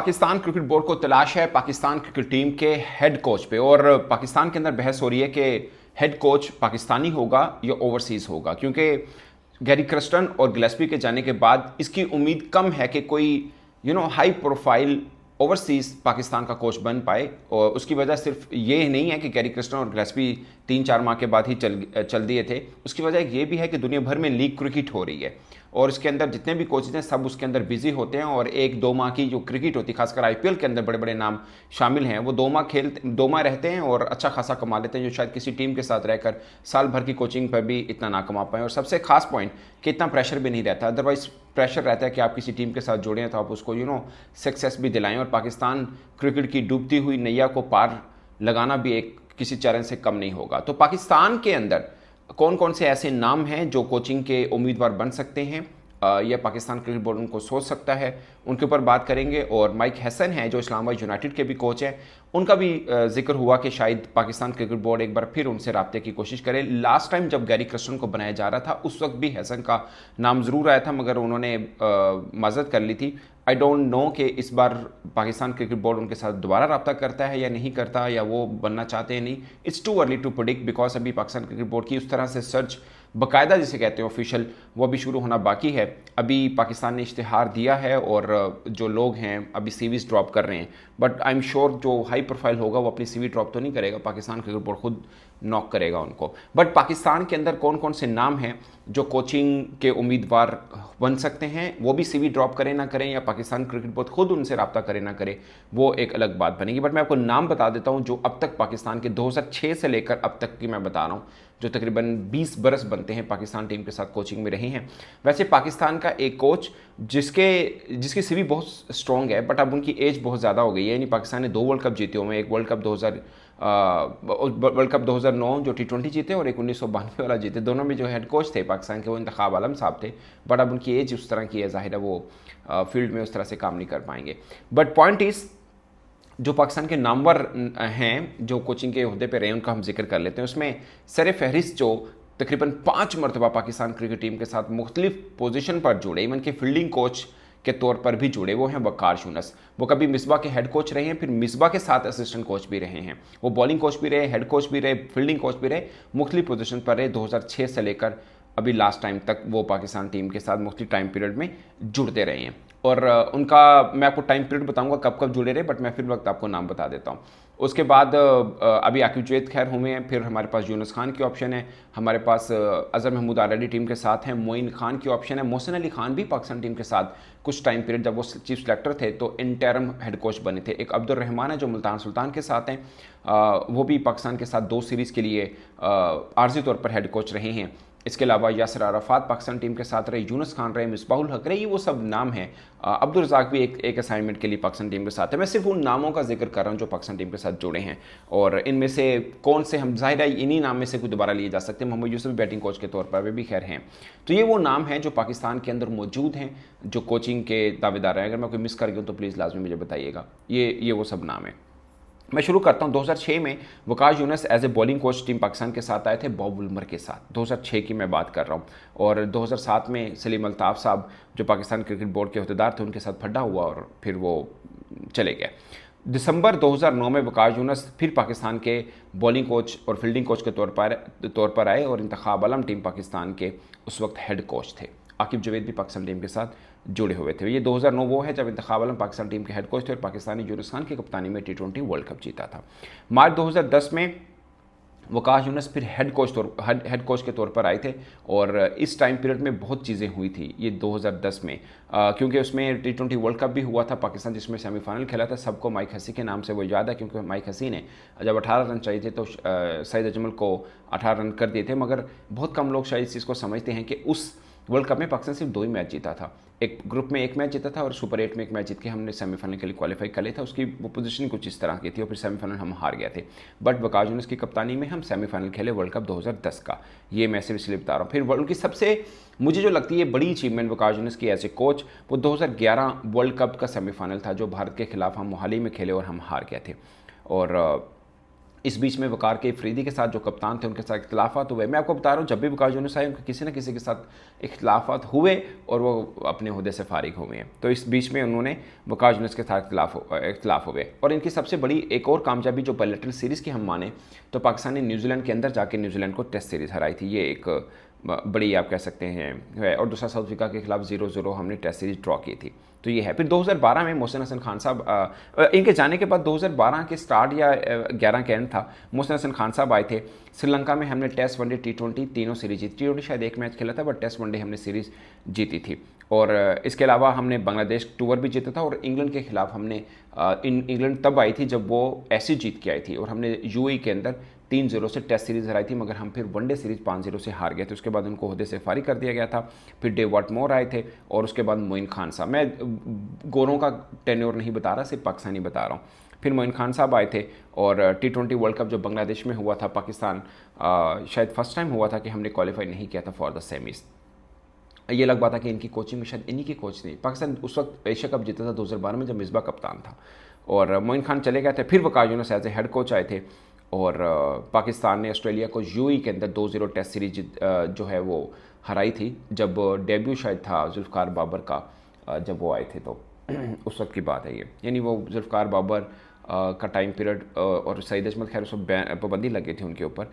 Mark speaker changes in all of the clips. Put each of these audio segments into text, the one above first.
Speaker 1: Pakistan cricket board को तलाश है पाकिस्तान क्रिकेट टीम के हेड कोच पे। और पाकिस्तान के अंदर बहस हो रही है कि हेड कोच पाकिस्तानी होगा या ओवरसीज होगा, क्योंकि गैरी क्रस्टन और गिलेस्पी के जाने के बाद इसकी उम्मीद कम है कि कोई हाई प्रोफाइल ओवरसीज पाकिस्तान का कोच बन पाए। और उसकी वजह सिर्फ ये नहीं है कि गैरी क्रस्टन और गिलेस्पी 3-4 माह के बाद ही चल दिए थे। उसकी वजह ये भी है कि दुनिया भर में लीग क्रिकेट हो रही है और इसके अंदर जितने भी कोचेज हैं सब उसके अंदर बिजी होते हैं। और 1-2 माह की जो क्रिकेट होती है, खासकर आईपीएल के अंदर बड़े बड़े नाम शामिल हैं, वो 2 माह रहते हैं और अच्छा खासा कमा लेते हैं, जो शायद किसी टीम के साथ रहकर साल भर की कोचिंग पर भी इतना ना कमा पाएँ। और सबसे खास पॉइंट कि इतना प्रेशर भी नहीं रहता। अदरवाइज प्रेशर रहता है कि आप किसी टीम के साथ जुड़े हैं तो आप उसको सक्सेस भी दिलाएं। और पाकिस्तान क्रिकेट की डूबती हुई नैया को पार लगाना भी एक किसी चरण से कम नहीं होगा। तो पाकिस्तान के अंदर कौन कौन से ऐसे नाम हैं जो कोचिंग के उम्मीदवार बन सकते हैं, यह पाकिस्तान क्रिकेट बोर्ड उनको सोच सकता है, उनके ऊपर बात करेंगे। और माइक हैसन है जो इस्लामाबाद यूनाइटेड के भी कोच हैं, उनका भी जिक्र हुआ कि शायद पाकिस्तान क्रिकेट बोर्ड एक बार फिर उनसे राब्ते की कोशिश करे। लास्ट टाइम जब गैरी क्रस्टन को बनाया जा रहा था उस वक्त भी हैसन का नाम ज़रूर आया था, मगर उन्होंने माजरत कर ली थी। आई डोंट नो कि इस बार पाकिस्तान क्रिकेट बोर्ड उनके साथ दोबारा रब्ता करता है या नहीं करता, या वो बनना चाहते हैं नहीं। It's too early to predict, because अभी पाकिस्तान क्रिकेट बोर्ड की उस तरह से सर्च बाकायदा जिसे कहते हैं ऑफिशियल, वो अभी शुरू होना बाकी है। अभी पाकिस्तान ने इश्तिहार दिया है और जो लोग हैं अभी सीवीज ड्रॉप कर रहे हैं, बट आई एम श्योर जो हाई प्रोफाइल होगा वो अपनी सीवी ड्रॉप तो नहीं करेगा, पाकिस्तान क्रिकेट बोर्ड खुद नॉक करेगा उनको। बट पाकिस्तान के अंदर कौन कौन से नाम हैं जो कोचिंग के उम्मीदवार बन सकते हैं, वो भी सीवी ड्रॉप करें ना करें या पाकिस्तान क्रिकेट बोर्ड खुद उनसे रब्ता करे ना करे, वो एक अलग बात बनेगी। बट मैं आपको नाम बता देता हूं जो अब तक पाकिस्तान के 2006 से लेकर अब तक की मैं बता रहा हूं, जो तकरीबन 20 बरस बनते हैं पाकिस्तान टीम के साथ कोचिंग में रहे हैं। वैसे पाकिस्तान का एक कोच जिसकी सीवी बहुत स्ट्रॉन्ग है, बट अब उनकी एज बहुत ज़्यादा हो गई है। यानी पाकिस्तान ने 2 वर्ल्ड कप जीते हुए, एक वर्ल्ड कप 2009 जो T20 जीते और एक 1992 वाला जीते। दोनों में जो हेड कोच थे पाकिस्तान के वो इंतखाब आलम साहब थे, बट अब उनकी एज उस तरह की है, जाहिर है वो फील्ड में उस तरह से काम नहीं कर पाएंगे। बट पॉइंट इज़ जो पाकिस्तान के नामवर हैं जो कोचिंग के अहदे पे रहे उनका हम जिक्र कर लेते हैं। उसमें सर फहरिस्त जो तकरीबन 5 मरतबा पाकिस्तान क्रिकेट टीम के साथ मुख्तलिफ पोजीशन पर जुड़े, इवन के फील्डिंग कोच के तौर पर भी जुड़े, वो हैं वकार यूनुस। वो कभी मिसबा के हेड कोच रहे हैं, फिर मिसबा के साथ असिस्टेंट कोच भी रहे हैं। वो बॉलिंग कोच भी रहे, हेड कोच भी रहे, फील्डिंग कोच भी रहे, मुख्तलिफ पोजीशन पर रहे। 2006 से लेकर अभी लास्ट टाइम तक वो पाकिस्तान टीम के साथ मुख्तलिफ टाइम पीरियड में जुड़ते रहे हैं। और उनका मैं आपको टाइम पीरियड बताऊंगा कब कब जुड़े रहे, बट मैं फिर वक्त आपको नाम बता देता हूँ। उसके बाद अभी आकिब जुवैद खैर हुए हैं, फिर हमारे पास यूनुस खान की ऑप्शन है, हमारे पास अजहर महमूद ऑलरेडी टीम के साथ हैं, मोइन खान की ऑप्शन है, मोहसिन अली खान भी पाकिस्तान टीम के साथ कुछ टाइम पीरियड जब वो चीफ सेलेक्टर थे तो इंटरम हेड कोच बने थे। एक अब्दुल रहमान है जो मुल्तान सुल्तान के साथ हैं, वो भी पाकिस्तान के साथ 2 सीरीज़ के लिए आर्जी तौर पर हेड कोच रहे हैं। इसके अलावा यासिर अराफात पाकिस्तान टीम के साथ रहे, यूनुस खान रहे, मिसबाहुल हक रहे, ये वो सब नाम हैं। अब्दुल रज़ाक भी एक असाइनमेंट के लिए पाकिस्तान टीम के साथ है। मैं सिर्फ उन नामों का जिक्र कर रहा हूँ जो पाकिस्तान टीम के साथ जुड़े हैं, और इनमें से कौन से हम जाहिर है इन्हीं नाम में से कोई दोबारा लिए जा सकते हैं। मोहम्मद यूसुफ बैटिंग कोच के तौर पर वे भी खैर हैं। तो ये वो नाम हैं जो पाकिस्तान के अंदर मौजूद हैं जो कोचिंग के दावेदार हैं। अगर मैं कोई मिस कर गया तो प्लीज़ लाजमी मुझे बताइएगा। ये वो सब नाम हैं। मैं शुरू करता हूं। 2006 में Waqar Younis as a bowling coach team Pakistan के साथ आए थे बॉब वुल्मर के साथ, 2006 की मैं बात कर रहा हूं। और 2007 में सलीम अल्ताफ़ साहब जो पाकिस्तान क्रिकेट बोर्ड के अहदेदार थे उनके साथ फड्डा हुआ और फिर वो चले गए। दिसंबर 2009 में वकार यूनुस फिर पाकिस्तान के बॉलिंग कोच और फील्डिंग कोच के तौर पर आए और इंतखाब आलम टीम पाकिस्तान के उस वक्त हेड कोच थे। आकिब जुवैद भी पाकिस्तान टीम के साथ जुड़े हुए थे। ये 2009 वो है जब इंतखाब आलम पाकिस्तान टीम के हेड कोच थे और पाकिस्तानी यूनुस खान की कप्तानी में T20 वर्ल्ड कप जीता था। मार्च 2010 में वकार यूनुस फिर हेड कोच के तौर पर आए थे और इस टाइम पीरियड में बहुत चीज़ें हुई थी ये 2010 में, क्योंकि उसमें T20 वर्ल्ड कप भी हुआ था पाकिस्तान जिसमें सेमीफाइनल खेला था। सबको माइक हसी के नाम से वो याद है, क्योंकि माइक हसी ने जब 18 रन चाहिए थे तो सईद अजमल को 18 रन कर दिए थे। मगर बहुत कम लोग शायद इस चीज़ को समझते हैं कि उस वर्ल्ड कप में पाकिस्तान सिर्फ 2 ही मैच जीता था। एक ग्रुप में 1 मैच जीता था और सुपर 8 में 1 मैच जीत के हमने सेमीफाइनल के लिए क्वालिफाई कर लिया था। उसकी वो पोजीशन कुछ इस तरह की थी और फिर सेमीफाइनल हम हार गए थे। बट वकार यूनुस की कप्तानी में हम सेमीफाइनल खेले वर्ल्ड कप 2010 का। ये मैं सिर्फ इसलिए बता रहा हूँ। फिर उनकी सबसे मुझे जो लगती है बड़ी अचीवमेंट वकार यूनुस की एज ए कोच, वो 2011 वर्ल्ड कप का सेमीफाइनल था जो भारत के खिलाफ हम मोहाली में खेले और हम हार गए थे। और इस बीच में वकार के अफरीदी के साथ जो कप्तान थे उनके साथ इख्तलाफात हुए। मैं आपको बता रहा हूँ, जब भी वकार यूनुस आए उनके किसी न किसी के साथ इख्तलाफात हुए और वो अपने ओहदे से फारिग हुए हैं। तो इस बीच में उन्होंने वकार यूनुस के साथ इख्तलाफ हुए। और इनकी सबसे बड़ी एक और कामयाबी जो बायलैटरल सीरीज़ की हम माने तो पाकिस्तान ने न्यूजीलैंड के अंदर जाके न्यूजीलैंड को टेस्ट सीरीज़ हराई थी। ये एक बड़ी आप कह सकते हैं है। और दूसरा साउथ अफ्रीका के खिलाफ 0-0 हमने टेस्ट सीरीज ड्रॉ की थी। तो ये है। फिर 2012 में मोहसिन हसन खान साहब इनके जाने के बाद 2012 के स्टार्ट या 11 के एंड था, मोहसिन हसन खान साहब आए थे। श्रीलंका में हमने टेस्ट, वनडे, T20 तीनों सीरीज जीती। T20 शायद एक मैच खेला था, बट टेस्ट वनडे हमने सीरीज जीती थी। और इसके अलावा हमने बांग्लादेश टूर भी जीता था। और इंग्लैंड के खिलाफ हमने इंग्लैंड तब आई थी जब वो ऐसी जीत के आई थी, और हमने यूएई के अंदर 3-0 से टेस्ट सीरीज हराई थी, मगर हम फिर वनडे सीरीज 5-0 से हार गए थे। उसके बाद उनको ओहदे से फारिग कर दिया गया था। फिर डेव वाटमोर आए थे और उसके बाद मोइन खान साहब। मैं गोरों का टेन्योर नहीं बता रहा, सिर्फ पाकिस्तानी बता रहा हूँ। फिर मोइन खान साहब आए थे और T20 वर्ल्ड कप जो बांग्लादेश में हुआ था, पाकिस्तान शायद फर्स्ट टाइम हुआ था कि हमने क्वालिफाई नहीं किया था फॉर द सेमीज। ये लग पाता कि इनकी कोचिंग में शायद इन्हीं की कोच थी। पाकिस्तान उस वक्त एशिया कप जीता था 2012 में, जब मिसबा कप्तान था। और मोइन खान चले गए थे। फिर Waqar Younis as a head coach आए थे और पाकिस्तान ने ऑस्ट्रेलिया को यूएई के अंदर 2-0 टेस्ट सीरीज जो है वो हराई थी, जब डेब्यू शायद था जुल्फ़िकार बाबर का, जब वो आए थे तो उस वक्त की बात है ये। यानी वो जुल्फ़िकार बाबर का टाइम पीरियड और सईद अजमल, खैर उस वक्त पाबंदी लगी थी उनके ऊपर,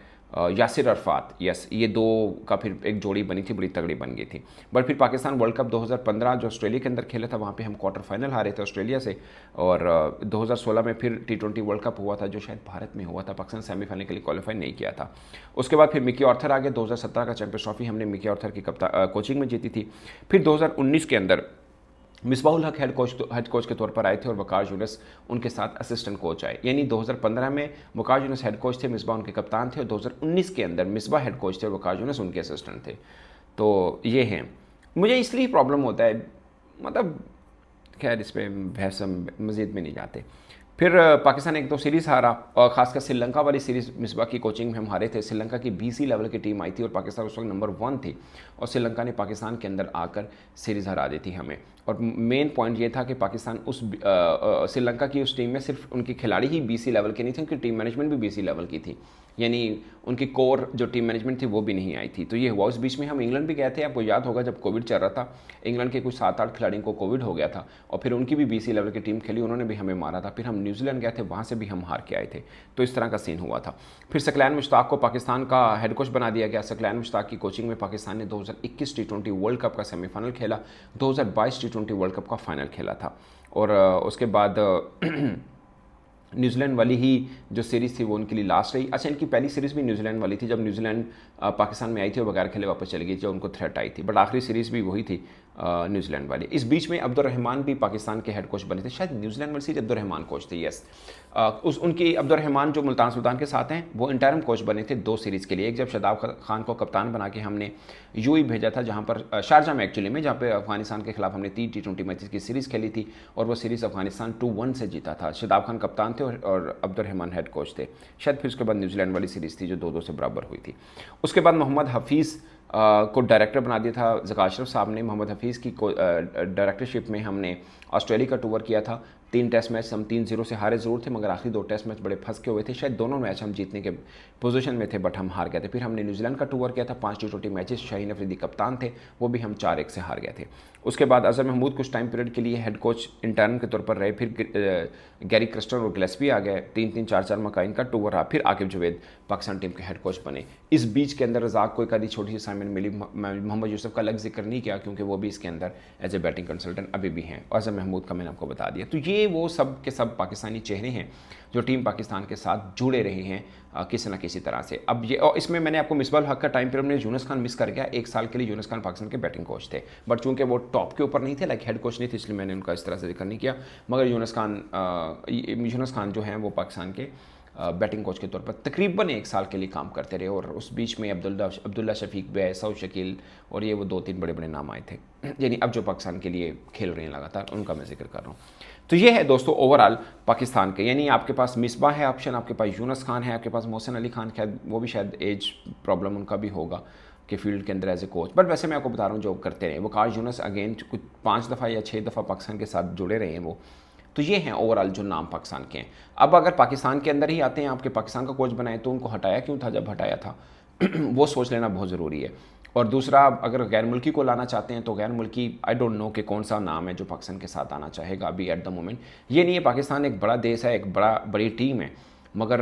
Speaker 1: यासिर अरफात, यस, ये दो का फिर एक जोड़ी बनी थी, बड़ी तगड़ी बन गई थी। बट फिर पाकिस्तान वर्ल्ड कप 2015 जो ऑस्ट्रेलिया के अंदर खेला था, वहाँ पे हम क्वार्टर फाइनल हारे थे ऑस्ट्रेलिया से। और 2016 में फिर T20 वर्ल्ड कप हुआ था जो शायद भारत में हुआ था, पाकिस्तान सेमीफाइनल के लिए क्वालिफाई नहीं किया था। उसके बाद फिर मिकी ऑर्थर आ गए। 2017 का चैंपियंस ट्रॉफी हमने मिकी ऑर्थर की कोचिंग में जीती थी। फिर 2019 के अंदर मिसबाहुल हक हेड कोच के तौर पर आए थे और वकार यूनुस उनके साथ असिस्टेंट कोच आए। यानी 2015 में वकार यूनुस हेड कोच थे, मिसबा उनके कप्तान थे, और 2019 के अंदर मिसबा हेड कोच थे और वकार यूनुस उनके असिस्टेंट थे। तो ये हैं। मुझे इसलिए प्रॉब्लम होता है, मतलब खैर इस पर बहस मज़ीद में नहीं जाते। फिर पाकिस्तान एक दो सीरीज़ हारा, और ख़ासकर श्रीलंका वाली सीरीज़ मिसबा की कोचिंग में हम हारे थे। श्रीलंका की BC लेवल की टीम आई थी और पाकिस्तान उस वक्त नंबर 1 थी, और श्रीलंका ने पाकिस्तान के अंदर आकर सीरीज़ हरा दी थी हमें। और मेन पॉइंट ये था कि पाकिस्तान उस श्रीलंका की उस टीम में सिर्फ उनके खिलाड़ी ही BC लेवल के नहीं थे, उनकी टीम मैनेजमेंट भी BC लेवल की थी। यानी उनकी कोर जो टीम मैनेजमेंट थी वो भी नहीं आई थी। तो ये हुआ। उस बीच में हम इंग्लैंड भी गए थे, आपको याद होगा जब कोविड चल रहा था, इंग्लैंड के कुछ 7-8 खिलाड़ियों को कोविड हो गया था, और फिर उनकी भी BC लेवल की टीम खेली, उन्होंने भी हमें मारा था। फिर हम न्यूजीलैंड गए थे, वहाँ से भी हम हार के आए थे। तो इस तरह का सीन हुआ था। फिर सकलैन मुश्ताक को पाकिस्तान का हेड कोच बना दिया गया। सकलैन मुश्ताक की कोचिंग में पाकिस्तान ने 2021 T20 वर्ल्ड कप का सेमीफाइनल खेला, 2022 T20 वर्ल्ड कप का फाइनल खेला था। और उसके बाद न्यूजीलैंड वाली ही जो सीरीज़ थी वो उनके लिए लास्ट रही। अच्छा, इनकी पहली सीरीज़ भी न्यूजीलैंड वाली थी, जब न्यूजीलैंड पाकिस्तान में आई थी और बगैर खेले वापस चली गई, जो उनको थ्रेट आई थी। बट आखिरी सीरीज़ भी वही थी न्यूजीलैंड वाली। इस बीच में अब्दुर्रहमान भी पाकिस्तान के हेड कोच बने थे, शायद न्यूजीलैंड वाली सीरीज अब्दुर्रहमान कोच थे, यस। उनकी अब्दुर्रहमान जो मुल्तान सुल्तान के साथ हैं, वो इंटरिम कोच बने थे 2 सीरीज़ के लिए। एक जब शादाब खान को कप्तान बना के हमने यूएई भेजा था, जहाँ पर शारजा में एक्चुअली में, जहाँ पे अफगानिस्तान के खिलाफ हमने 3 T20 मैचेस की सीरीज़ खेली थी, और वो सीरीज़ अफगानिस्तान 2-1 से जीता था। शादाब खान कप्तान थे और अब्दुर्रहमान हेड कोच थे। शायद फिर उसके बाद न्यूजीलैंड वाली सीरीज़ थी जो 2-2 से बराबर हुई थी। उसके बाद मोहम्मद हफीज़ को डायरेक्टर बना दिया था ज़का अशरफ साहब ने। मोहम्मद हफीज़ की डायरेक्टरशिप में हमने ऑस्ट्रेलिया का टूर किया था। 3 टेस्ट मैच हम 3-0 से हारे ज़रूर थे, मगर आखिरी 2 टेस्ट मैच बड़े फंस के हुए थे। शायद दोनों मैच हम जीतने के पोजीशन में थे, बट हम हार गए थे। फिर हमने न्यूजीलैंड का टूर किया था, 5 T20 मैचेस, शाहीन अफरीदी कप्तान थे, वो भी हम 4-1 से हार गए थे। उसके बाद अजहर महमूद कुछ टाइम पीरियड के लिए हेड कोच इंटर्न के तौर पर रहे। फिर गैरी क्रिस्टन और गिलेस्पी आ गए, 3-3, 4-4 मका इनका टूर रहा। फिर आकिब जुवैद पाकिस्तान टीम के हेड कोच बने। इस बीच के अंदर रज़ाक को एक आधी छोटी सी असाइनमेंट मिली। मोहम्मद यूसुफ का अलग जिक्र नहीं किया, क्योंकि वो भी इसके अंदर एज ए बैटिंग कंसल्टेंट अभी भी हैं। अजहर महमूद का मैंने आपको बता दिया। तो ये वो सब के सब पाकिस्तानी चेहरे हैं जो टीम पाकिस्तान के साथ जुड़े रहे हैं किसी न किसी तरह से। अब ये, और इसमें मैंने आपको मिसबाहुल हक का टाइम पीरियड में यूनुस खान मिस कर गया। 1 साल के लिए यूनुस खान पाकिस्तान के बैटिंग कोच थे, बट चूंकि वो टॉप के ऊपर नहीं थे, लाइक हेड कोच नहीं थे, इसलिए मैंने उनका इस तरह से जिक्र नहीं किया। मगर यूनुस खान जो हैं वो पाकिस्तान के बैटिंग कोच के तौर पर तकरीबन 1 साल के लिए काम करते रहे। और उस बीच में अब्दुल्ला शफीक बे, सऊद शकील और ये वो 2-3 बड़े बड़े नाम आए थे, यानी अब जो पाकिस्तान के लिए खेल रहे हैं लगातार, उनका मैं जिक्र कर रहा हूँ। तो ये है दोस्तों ओवरऑल पाकिस्तान के। यानी आपके पास मिसबा है ऑप्शन, आपके पास यूनुस खान है, आपके पास मोहसिन अली खान, शायद वो भी शायद एज प्रॉब्लम उनका भी होगा कि फील्ड के अंदर एज ए कोच। बट वैसे मैं आपको बता रहा हूँ जो करते रहे। वकार यूनुस अगेन कुछ 5 दफ़ा या 6 दफ़ा पाकिस्तान के साथ जुड़े रहे हैं वो। तो ये हैं ओवरऑल जो नाम पाकिस्तान के हैं। अब अगर पाकिस्तान के अंदर ही आते हैं, आपके पाकिस्तान का कोच बनाए, तो उनको हटाया क्यों था जब हटाया था वो सोच लेना बहुत ज़रूरी है। और दूसरा, अगर गैर मुल्की को लाना चाहते हैं तो गैर मुल्की आई डोंट नो कि कौन सा नाम है जो पाकिस्तान के साथ आना चाहेगा अभी एट द मोमेंट। ये नहीं है, पाकिस्तान एक बड़ा देश है, एक बड़ी टीम है, मगर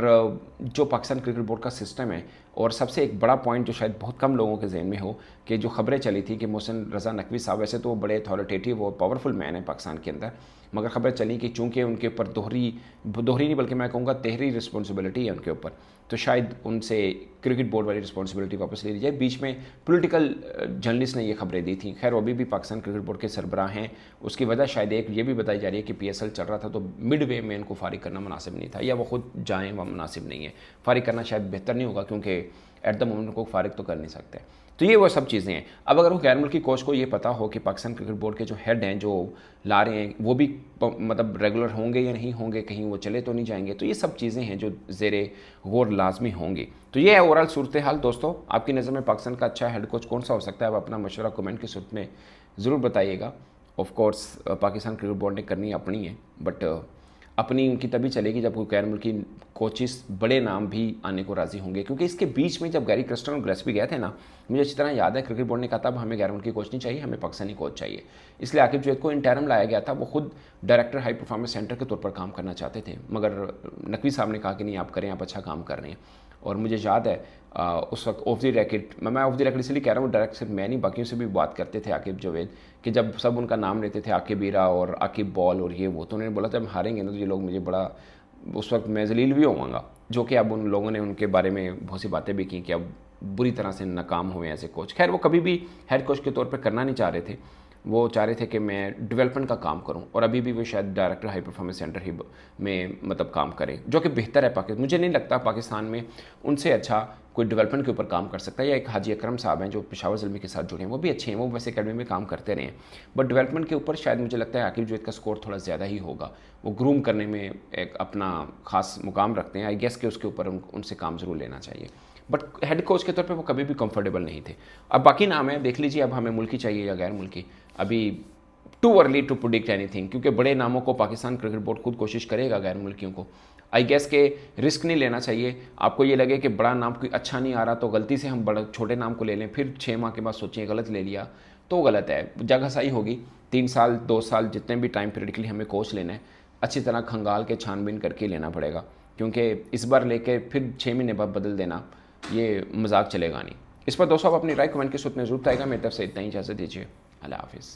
Speaker 1: जो पाकिस्तान क्रिकेट बोर्ड का सिस्टम है, और सबसे एक बड़ा पॉइंट जो शायद बहुत कम लोगों के जहन में हो, कि जो खबरें चली थी कि मोहसिन रज़ा नकवी साहब, वैसे तो वो बड़े अथॉरिटेटिव और पावरफुल मैन है पाकिस्तान के अंदर, मगर खबरें चली कि चूंकि उनके ऊपर दोहरी नहीं बल्कि मैं कहूँगा तहरी रिस्पॉन्सिबिलिटी है उनके ऊपर, तो शायद उनसे क्रिकेट बोर्ड वाली रिस्पॉन्सिबिलिटी वापस ले ली जाए। बीच में पॉलिटिकल जर्नलिस्ट ने ये खबरें दी थी, खैर वो अभी भी पाकिस्तान क्रिकेट बोर्ड के सरबराह हैं। उसकी वजह शायद एक ये भी बताई जा रही है कि PSL चल रहा था तो मिड वे में इनको फारिग करना मुनासिब नहीं था, या वो खुद जाएँ वह मुनासिब नहीं है, फारिग करना शायद बेहतर नहीं होगा, क्योंकि एट द मोमेंट को फारिग तो कर नहीं सकते। तो ये वो सब चीज़ें हैं। अब अगर वो गैर मुल्की कोच को ये पता हो कि पाकिस्तान क्रिकेट बोर्ड के जो हेड हैं, जो ला रहे हैं, वो भी मतलब रेगुलर होंगे या नहीं होंगे, कहीं वो चले तो नहीं जाएंगे, तो ये सब चीज़ें हैं जो ज़ेरे गौर लाजमी होंगी। तो ये है ओवरऑल सूरत हाल। दोस्तों, आपकी नज़र में पाकिस्तान का अच्छा हेड कोच कौन सा हो सकता है? आप अपना मशवरा कमेंट की सूरत में ज़रूर बताइएगा। Of course Pakistan cricket board ने करनी अपनी है, बट अपनी उनकी तभी चलेगी जब कोई गैर मुल्की कोचिस बड़े नाम भी आने को राज़ी होंगे। क्योंकि इसके बीच में जब गैरी क्रस्टन और ग्रेसबी गए थे ना, मुझे अच्छी तरह याद है, क्रिकेट बोर्ड ने कहा था अब हमें गैर मुल्की कोच नहीं चाहिए, हमें पाकिस्तानी कोच चाहिए। इसलिए आकिब जुवैद को इंटरम लाया गया था। वो खुद डायरेक्टर हाई परफॉर्मेंस सेंटर के तौर पर काम करना चाहते थे, मगर नकवी साहब ने कहा कि नहीं, आप करें, आप अच्छा काम कर रहे हैं। और मुझे याद है उस वक्त ऑफ द रैकेट, मैं ऑफ द रैकेट इसलिए कह रहा हूँ, डायरेक्ट सिर्फ मैं नहीं, बाकियों से भी बात करते थे आकिब जुवैद, कि जब सब उनका नाम लेते थे, आकिब ईरा और आकिब बॉल और ये वो, तो उन्होंने बोला जब हारेंगे ना तो ये लोग मुझे बड़ा, उस वक्त मैं जलील भी होऊंगा। जो कि अब उन लोगों ने उनके बारे में बहुत सी बातें भी की कि अब बुरी तरह से नाकाम हुए ऐसे कोच। खैर वो कभी भी हेड कोच के तौर पर करना नहीं चाह रहे थे, वो चाह रहे थे कि मैं डेवलपमेंट का काम करूं, और अभी भी वो शायद डायरेक्टर हाई परफॉर्मेंस सेंटर ही में मतलब काम करें, जो कि बेहतर है पाकिस्तान। मुझे नहीं लगता पाकिस्तान में उनसे अच्छा कोई डेवलपमेंट के ऊपर काम कर सकता है। या एक हाजी अकरम साहब हैं जो पेशावर ज़ल्मी के साथ जुड़े हैं, वो भी अच्छे हैं, वो वैसे अकेडमी में काम करते रहे हैं, बट डेवलपमेंट के ऊपर शायद मुझे लगता है आकिब जुवैद का स्कोर थोड़ा ज़्यादा ही होगा। वो ग्रूम करने में एक अपना खास मुकाम रखते हैं, आई गेस कि उसके ऊपर उनसे काम ज़रूर लेना चाहिए। बट हेड कोच के तौर पे वो कभी भी कंफर्टेबल नहीं थे। अब बाकी नाम है, देख लीजिए, अब हमें मुल्की चाहिए या गैर मुल्की, अभी too early to predict anything, क्योंकि बड़े नामों को पाकिस्तान क्रिकेट बोर्ड खुद कोशिश करेगा गैर मुल्कियों को। आई गेस के रिस्क नहीं लेना चाहिए। आपको ये लगे कि बड़ा नाम कोई अच्छा नहीं आ रहा तो गलती से हम बड़ा छोटे नाम को ले लें, फिर 6 माह के बाद सोचिए गलत ले लिया, तो गलत है। जगह सही होगी, 3 साल 2 साल जितने भी टाइम पीरियड के लिए हमें कोच लेना है, अच्छी तरह खंगाल के छानबीन करके लेना पड़ेगा, क्योंकि इस बार लेके फिर 6 महीने बाद बदल देना, ये मजाक चलेगा नहीं। इस पर दोस्तों आप अपनी राय कमेंट की सूरत में जरूर बताएगा। मेरी तरफ से इतना ही, इजाज़त दीजिए, अल्लाह हाफिज़।